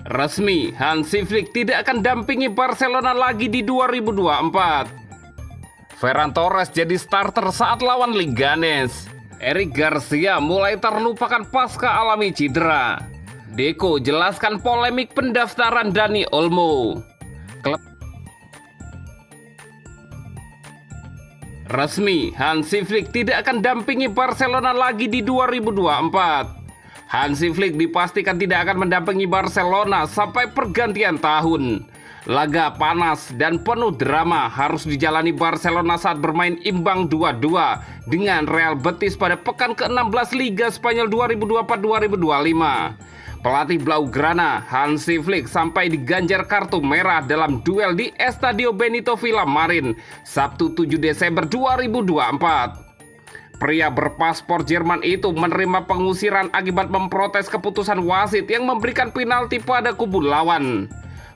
Resmi, Hansi Flick tidak akan dampingi Barcelona lagi di 2024. Ferran Torres jadi starter saat lawan Leganes. Eric Garcia mulai terlupakan pasca alami cedera. Deco jelaskan polemik pendaftaran Dani Olmo. Resmi, Hansi Flick tidak akan dampingi Barcelona lagi di 2024. Hansi Flick dipastikan tidak akan mendampingi Barcelona sampai pergantian tahun. Laga panas dan penuh drama harus dijalani Barcelona saat bermain imbang 2-2 dengan Real Betis pada pekan ke-16 Liga Spanyol 2024-2025. Pelatih Blaugrana, Hansi Flick, sampai diganjar kartu merah dalam duel di Estadio Benito Villamarin, Sabtu 7 Desember 2024. Pria berpaspor Jerman itu menerima pengusiran akibat memprotes keputusan wasit yang memberikan penalti pada kubu lawan.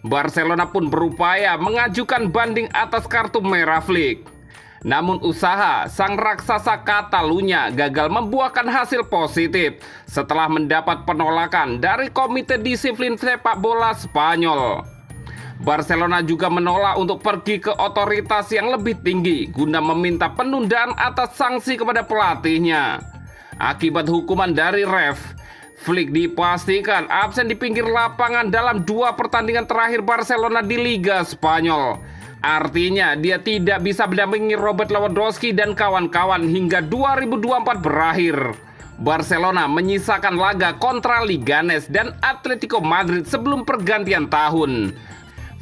Barcelona pun berupaya mengajukan banding atas kartu merah Flick. Namun usaha sang raksasa Catalunya gagal membuahkan hasil positif setelah mendapat penolakan dari Komite Disiplin Sepak Bola Spanyol. Barcelona juga menolak untuk pergi ke otoritas yang lebih tinggi guna meminta penundaan atas sanksi kepada pelatihnya. Akibat hukuman dari ref, Flick dipastikan absen di pinggir lapangan dalam 2 pertandingan terakhir Barcelona di Liga Spanyol. Artinya dia tidak bisa mendampingi Robert Lewandowski dan kawan-kawan hingga 2024 berakhir. Barcelona menyisakan laga kontra Leganes dan Atletico Madrid sebelum pergantian tahun.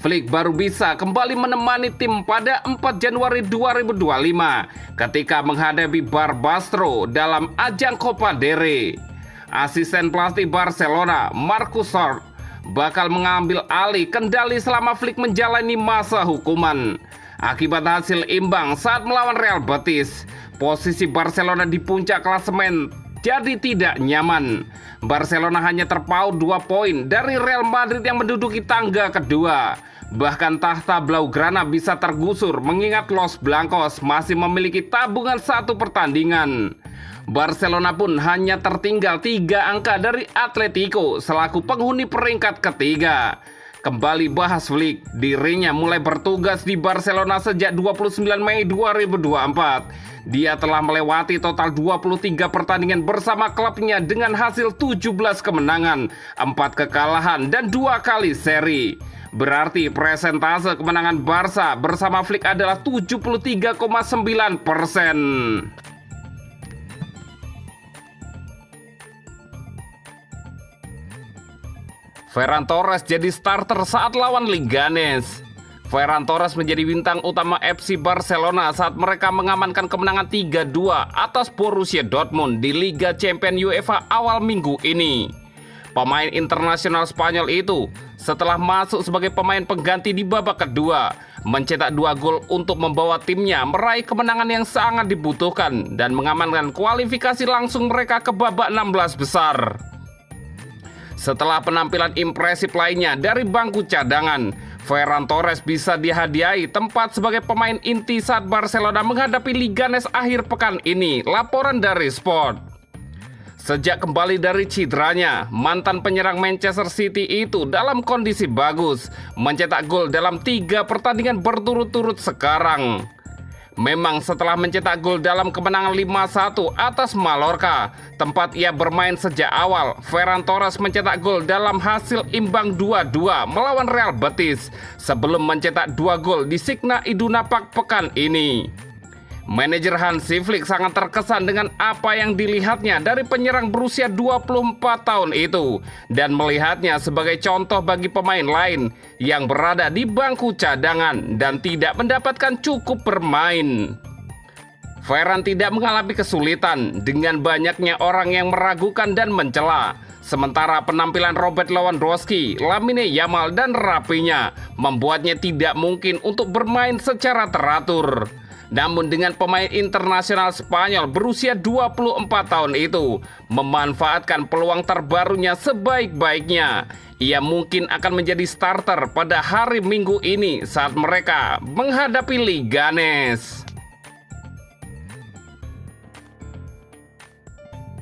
Flick baru bisa kembali menemani tim pada 4 Januari 2025 ketika menghadapi Barbastro dalam ajang Copa del Rey. Asisten pelatih Barcelona, Marcus Sort, bakal mengambil alih kendali selama Flick menjalani masa hukuman. Akibat hasil imbang saat melawan Real Betis, posisi Barcelona di puncak klasemen jadi tidak nyaman. Barcelona hanya terpaut 2 poin dari Real Madrid yang menduduki tangga kedua. Bahkan tahta Blaugrana bisa tergusur mengingat Los Blancos masih memiliki tabungan 1 pertandingan. Barcelona pun hanya tertinggal 3 angka dari Atletico selaku penghuni peringkat ketiga. Kembali bahas Flick, dirinya mulai bertugas di Barcelona sejak 29 Mei 2024. Dia telah melewati total 23 pertandingan bersama klubnya dengan hasil 17 kemenangan, 4 kekalahan, dan 2 kali seri. Berarti presentase kemenangan Barca bersama Flick adalah 73,9%. Ferran Torres jadi starter saat lawan Leganes. Ferran Torres menjadi bintang utama FC Barcelona saat mereka mengamankan kemenangan 3-2 atas Borussia Dortmund di Liga Champions UEFA awal minggu ini. Pemain internasional Spanyol itu setelah masuk sebagai pemain pengganti di babak kedua mencetak 2 gol untuk membawa timnya meraih kemenangan yang sangat dibutuhkan dan mengamankan kualifikasi langsung mereka ke babak 16 besar. Setelah penampilan impresif lainnya dari bangku cadangan, Ferran Torres bisa dihadiahi tempat sebagai pemain inti saat Barcelona menghadapi Leganes akhir pekan ini. Laporan dari Sport. Sejak kembali dari cederanya, mantan penyerang Manchester City itu dalam kondisi bagus, mencetak gol dalam 3 pertandingan berturut-turut sekarang. Memang setelah mencetak gol dalam kemenangan 5-1 atas Mallorca, tempat ia bermain sejak awal, Ferran Torres mencetak gol dalam hasil imbang 2-2 melawan Real Betis, sebelum mencetak 2 gol di Signa Iduna Park pekan ini. Manajer Hansi Flick sangat terkesan dengan apa yang dilihatnya dari penyerang berusia 24 tahun itu dan melihatnya sebagai contoh bagi pemain lain yang berada di bangku cadangan dan tidak mendapatkan cukup bermain. Ferran tidak mengalami kesulitan dengan banyaknya orang yang meragukan dan mencela. Sementara penampilan Robert Lewandowski, Lamine Yamal, dan Rafinha membuatnya tidak mungkin untuk bermain secara teratur. Namun dengan pemain internasional Spanyol berusia 24 tahun itu memanfaatkan peluang terbarunya sebaik-baiknya, ia mungkin akan menjadi starter pada hari Minggu ini saat mereka menghadapi Leganes.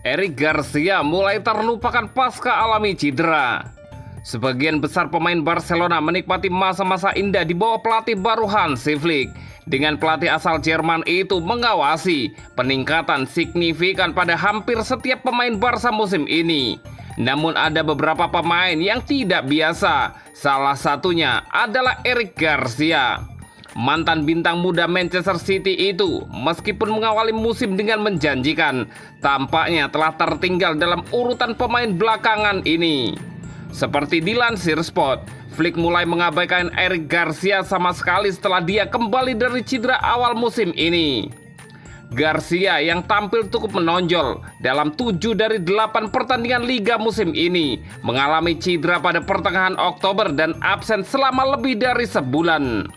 Eric Garcia mulai terlupakan pasca alami cedera. Sebagian besar pemain Barcelona menikmati masa-masa indah di bawah pelatih baru Hansi Flick. Dengan pelatih asal Jerman itu mengawasi peningkatan signifikan pada hampir setiap pemain Barca musim ini. Namun ada beberapa pemain yang tidak biasa. Salah satunya adalah Eric Garcia. Mantan bintang muda Manchester City itu meskipun mengawali musim dengan menjanjikan, tampaknya telah tertinggal dalam urutan pemain belakangan ini. Seperti dilansir Sport, Flick mulai mengabaikan Eric Garcia sama sekali setelah dia kembali dari cedera awal musim ini. Garcia yang tampil cukup menonjol dalam 7 dari 8 pertandingan Liga musim ini mengalami cedera pada pertengahan Oktober dan absen selama lebih dari sebulan.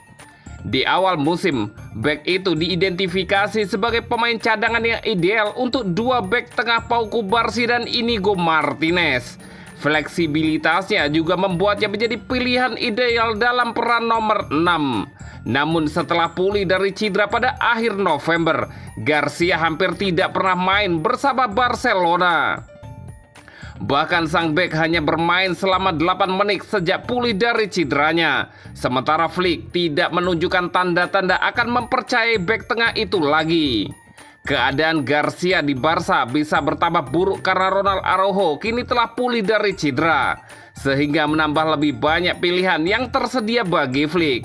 Di awal musim, bek itu diidentifikasi sebagai pemain cadangan yang ideal untuk dua bek tengah Pau Cubarsí dan Inigo Martinez. Fleksibilitasnya juga membuatnya menjadi pilihan ideal dalam peran nomor 6. Namun setelah pulih dari cedera pada akhir November, Garcia hampir tidak pernah main bersama Barcelona. Bahkan sang bek hanya bermain selama 8 menit sejak pulih dari cederanya. Sementara Flick tidak menunjukkan tanda-tanda akan mempercayai bek tengah itu lagi. Keadaan Garcia di Barca bisa bertambah buruk karena Ronald Araujo kini telah pulih dari cedera, sehingga menambah lebih banyak pilihan yang tersedia bagi Flick.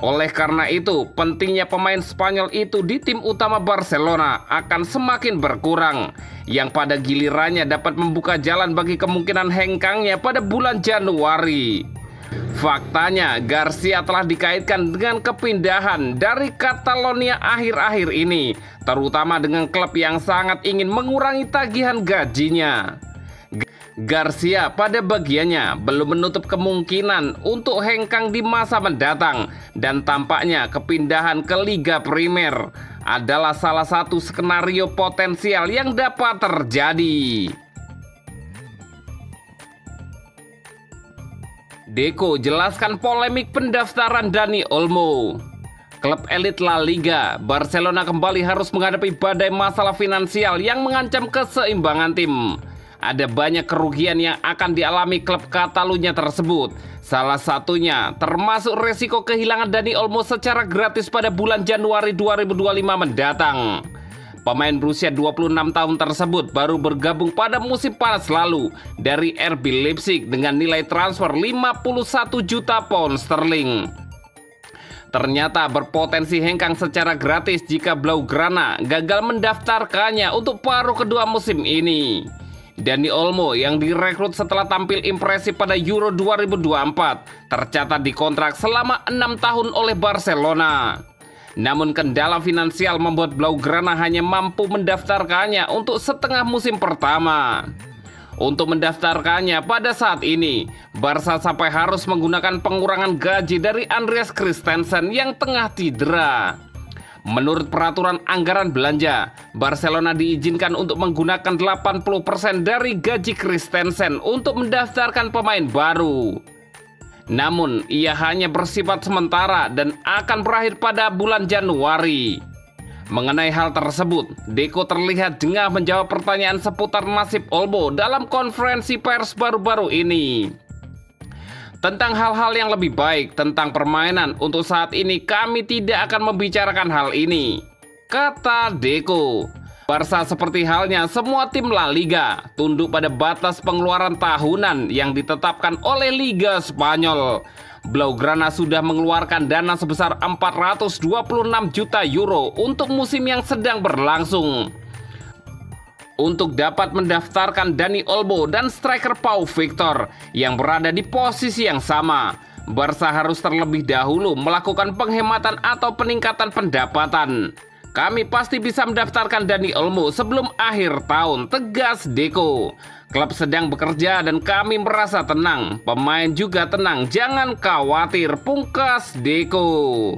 Oleh karena itu, pentingnya pemain Spanyol itu di tim utama Barcelona akan semakin berkurang, yang pada gilirannya dapat membuka jalan bagi kemungkinan hengkangnya pada bulan Januari. Faktanya, Garcia telah dikaitkan dengan kepindahan dari Catalonia akhir-akhir ini, terutama dengan klub yang sangat ingin mengurangi tagihan gajinya. Garcia pada bagiannya belum menutup kemungkinan untuk hengkang di masa mendatang, dan tampaknya kepindahan ke Liga Primer adalah salah satu skenario potensial yang dapat terjadi. Deco jelaskan polemik pendaftaran Dani Olmo. Klub elit La Liga, Barcelona kembali harus menghadapi badai masalah finansial yang mengancam keseimbangan tim. Ada banyak kerugian yang akan dialami klub Catalunya tersebut. Salah satunya termasuk resiko kehilangan Dani Olmo secara gratis pada bulan Januari 2025 mendatang. Pemain berusia 26 tahun tersebut baru bergabung pada musim panas lalu dari RB Leipzig dengan nilai transfer 51 juta pound sterling. Ternyata berpotensi hengkang secara gratis jika Blaugrana gagal mendaftarkannya untuk paruh kedua musim ini. Dani Olmo yang direkrut setelah tampil impresif pada Euro 2024 tercatat dikontrak selama 6 tahun oleh Barcelona. Namun kendala finansial membuat Blaugrana hanya mampu mendaftarkannya untuk setengah musim pertama. Untuk mendaftarkannya pada saat ini, Barca sampai harus menggunakan pengurangan gaji dari Andreas Christensen yang tengah cedera. Menurut peraturan anggaran belanja, Barcelona diizinkan untuk menggunakan 80% dari gaji Christensen untuk mendaftarkan pemain baru. Namun, ia hanya bersifat sementara dan akan berakhir pada bulan Januari. Mengenai hal tersebut, Deco terlihat jengah menjawab pertanyaan seputar nasib Olmo dalam konferensi pers baru-baru ini. Tentang hal-hal yang lebih baik tentang permainan, untuk saat ini kami tidak akan membicarakan hal ini, kata Deco. Barca seperti halnya semua tim La Liga tunduk pada batas pengeluaran tahunan yang ditetapkan oleh Liga Spanyol. Blaugrana sudah mengeluarkan dana sebesar 426 juta euro untuk musim yang sedang berlangsung. Untuk dapat mendaftarkan Dani Olmo dan striker Pau Victor yang berada di posisi yang sama, Barca harus terlebih dahulu melakukan penghematan atau peningkatan pendapatan. Kami pasti bisa mendaftarkan Dani Olmo sebelum akhir tahun, tegas Deco. Klub sedang bekerja dan kami merasa tenang. Pemain juga tenang, jangan khawatir, pungkas Deco.